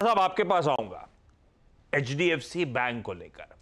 साहब आपके पास आऊंगा एचडीएफसी बैंक को लेकर।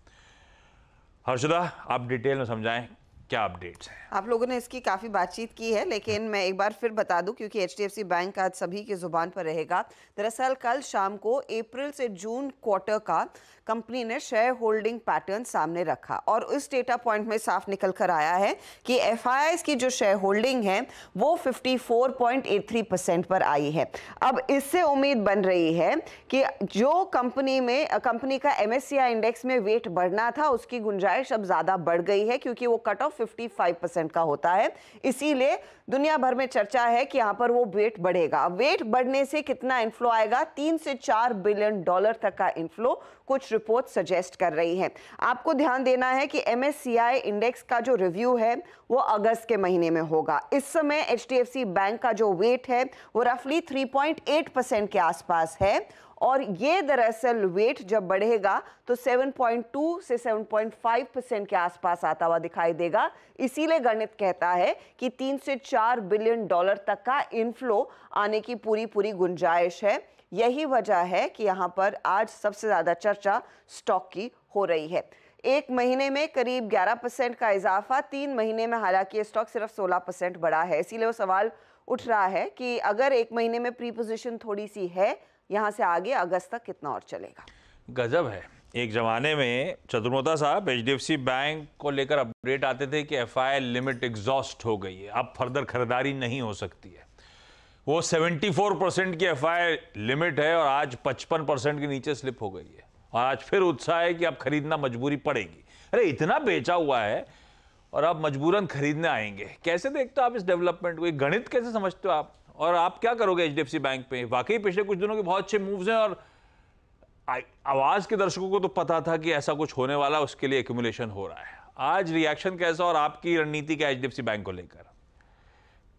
हर्षदा, आप डिटेल में समझाएं क्या अपडेट्स हैं। आप लोगों ने इसकी काफ़ी बातचीत की है, लेकिन मैं एक बार फिर बता दूं क्योंकि एचडीएफसी बैंक आज सभी की जुबान पर रहेगा। दरअसल कल शाम को अप्रैल से जून क्वार्टर का कंपनी ने शेयर होल्डिंग पैटर्न सामने रखा और इस डेटा पॉइंट में साफ निकल कर आया है कि एफआईआईज की जो शेयर होल्डिंग है वो 54.83% पर आई है। अब इससे उम्मीद बन रही है कि जो कंपनी का एमएससीआई इंडेक्स में वेट बढ़ना था उसकी गुंजाइश अब ज़्यादा बढ़ गई है, क्योंकि वो कट ऑफ 55% का होता है। इसीलिए दुनिया भर में चर्चा है कि यहां पर वो वेट बढ़ेगा। वेट बढ़ने से कितना इनफ्लो आएगा? 3 से 4 बिलियन डॉलर तक का इनफ्लो कुछ रिपोर्ट सजेस्ट कर रही हैं। आपको ध्यान देना है कि एमएससीआई इंडेक्स का जो रिव्यू है वो अगस्त के महीने में होगा। इस समय एचडीएफसी बैंक का जो वेट है वो रफली 3.8% के आसपास है और ये दरअसल वेट जब बढ़ेगा तो 7.2 से 7.5% के आसपास आता हुआ दिखाई देगा। इसीलिए गणित कहता है कि 3 से 4 बिलियन डॉलर तक का इनफ्लो आने की पूरी गुंजाइश है। यही वजह है कि यहाँ पर आज सबसे ज़्यादा चर्चा स्टॉक की हो रही है। एक महीने में करीब 11% का इजाफा, 3 महीने में हालांकि ये स्टॉक सिर्फ 16% बढ़ा है। इसीलिए वो सवाल उठ रहा है कि अगर एक महीने में प्री पोजीशन थोड़ी सी है, यहाँ से आगे अगस्त तक कितना और चलेगा? गजब है। एक जमाने में चतुर्मोता साहब एचडीएफसी बैंक को लेकर अपडेट आते थे कि एफआई लिमिट एग्जॉस्ट हो गई है, अब फर्दर खरीदारी नहीं हो सकती है। वो 74% की एफआई लिमिट है और आज 55% के नीचे स्लिप हो गई है और आज फिर उत्साह है कि अब खरीदना मजबूरी पड़ेगी। अरे इतना बेचा हुआ है और अब मजबूरन खरीदने आएंगे। कैसे देखते हो आप इस डेवलपमेंट को? गणित कैसे समझते हो आप और आप क्या करोगे एचडीएफसी बैंक पे? वाकई पिछले कुछ दिनों के बहुत अच्छे मूव्स हैं और आवाज के दर्शकों को तो पता था कि ऐसा कुछ होने वाला, उसके लिए एक्यूमुलेशन हो रहा है। आज रिएक्शन कैसा और आपकी रणनीति क्या एचडीएफसी बैंक को लेकर?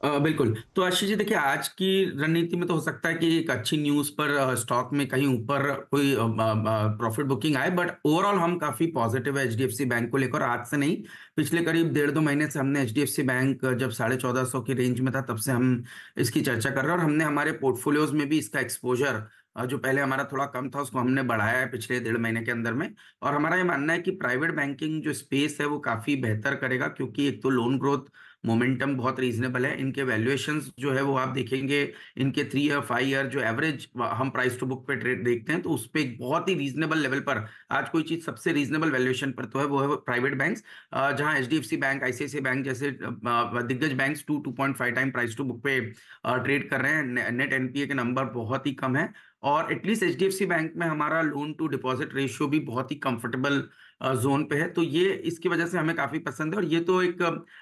बिल्कुल। तो आशीष जी, देखिए, आज की रणनीति में तो हो सकता है कि एक अच्छी न्यूज़ पर स्टॉक में कहीं ऊपर कोई प्रॉफिट बुकिंग आए, बट ओवरऑल हम काफ़ी पॉजिटिव है एचडीएफसी बैंक को लेकर। आज से नहीं, पिछले करीब 1.5-2 महीने से हमने एचडीएफसी बैंक जब 1450 की रेंज में था तब से हम इसकी चर्चा कर रहे हैं और हमने हमारे पोर्टफोलियोज में भी इसका एक्सपोजर जो पहले हमारा थोड़ा कम था उसको हमने बढ़ाया है पिछले 1.5 महीने के अंदर में। और हमारा ये मानना है कि प्राइवेट बैंकिंग जो स्पेस है वो काफ़ी बेहतर करेगा, क्योंकि एक तो लोन ग्रोथ मोमेंटम बहुत रीजनेबल है। इनके वैल्यूएशंस जो है वो आप देखेंगे, इनके 3 ईयर 5 ईयर जो एवरेज हम प्राइस टू बुक पे ट्रेड देखते हैं तो उस पे एक बहुत ही रीजनेबल लेवल पर आज कोई चीज सबसे रीजनेबल वैल्यूएशन पर तो है वो है प्राइवेट बैंक्स, जहां एचडीएफसी बैंक, आईसीआईसीआई बैंक जैसे दिग्गज banks 2.5 time price to book पे ट्रेड कर रहे हैं। नेट एनपीए के नंबर बहुत ही कम है और एटलीस्ट एचडीएफसी बैंक में हमारा लोन टू डिपॉजिट रेशियो भी बहुत ही कंफर्टेबल जोन पे है। तो ये इसकी वजह से हमें काफी पसंद है और ये तो एक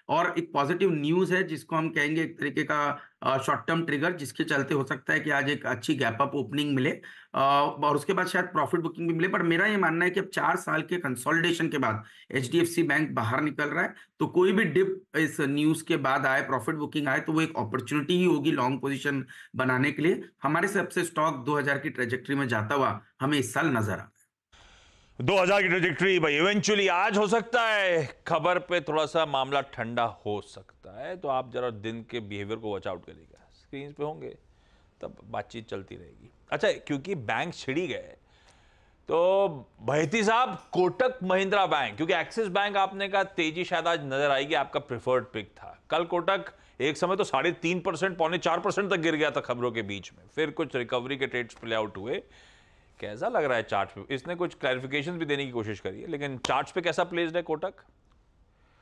और एक पॉजिटिव न्यूज है जिसको हम कहेंगे एक तरीके का शॉर्ट टर्म ट्रिगर, जिसके चलते हो सकता है कि आज एक अच्छी गैप अप ओपनिंग मिले और उसके बाद शायद प्रॉफिट बुकिंग भी मिले। पर मेरा ये मानना है कि अब 4 साल के कंसोलिडेशन के बाद एचडीएफसी बैंक बाहर निकल रहा है, तो कोई भी डिप इस न्यूज के बाद आए, प्रॉफिट बुकिंग आए, तो वो एक अपॉर्चुनिटी ही होगी लॉन्ग पोजीशन बनाने के लिए। हमारे सबसे स्टॉक 2000 की ट्रेजेक्टरी में जाता हुआ हमें इस साल नजर आ 2000 की ट्रेजेक्टरी भाई इवेंचुअली आज हो सकता है। खबर पे थोड़ा सा मामला ठंडा हो सकता है, तो आप जरा दिन के बिहेवियर को वॉच आउट करिएगा। स्क्रीन पे होंगे तब बातचीत चलती रहेगी। अच्छा, क्योंकि बैंक छिड़ी गए तो बहती साहब कोटक महिंद्रा बैंक, क्योंकि एक्सिस बैंक आपने कहा तेजी शायद आज नजर आएगी, आपका प्रेफर्ड पिक था। कल कोटक एक समय तो 3.5% 4.5% तक गिर गया था खबरों के बीच में, फिर कुछ रिकवरी के ट्रेड्स प्ले आउट हुए। कैसा लग रहा है चार्ट पे? इसने कुछ क्लैरिफिकेशन भी देने की कोशिश करी है, लेकिन चार्ट्स पे कैसा प्लेस्ड है कोटक?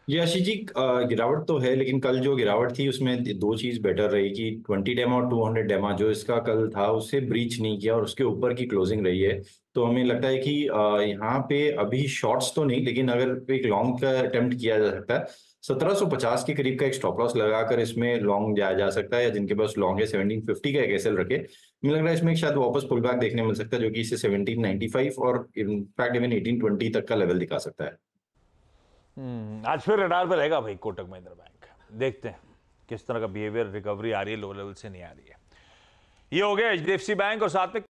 ये आशीष जी, गिरावट तो है, लेकिन कल जो गिरावट थी उसमें दो चीज बेटर रही कि 20 डेमा और 200 डेमा जो इसका कल था उससे ब्रीच नहीं किया और उसके ऊपर की क्लोजिंग रही है। तो हमें लगता है कि यहाँ पे अभी शॉर्ट्स तो नहीं, लेकिन अगर एक लॉन्ग का अटेम्प्ट किया जा सकता है 1750 के करीब का एक स्टॉप लॉस लगाकर इसमें लॉन्ग जाया जा सकता है, या जिनके पास लॉन्ग है 1750 का एक एसएल रखे। मुझे लग रहा है इसमें शायद वापस पुल बैक देखने मिल सकता है, जो कि इसे 1795 और इनफैक्ट इवन 1820 तक का लेवल दिखा सकता है। आज फिर रडार पे रहेगा भाई कोटक महिंद्रा बैंक। देखते हैं किस तरह का बिहेवियर, रिकवरी आ रही है लो लेवल से, नहीं आ रही है। ये हो गया एचडीएफसी बैंक और साथ में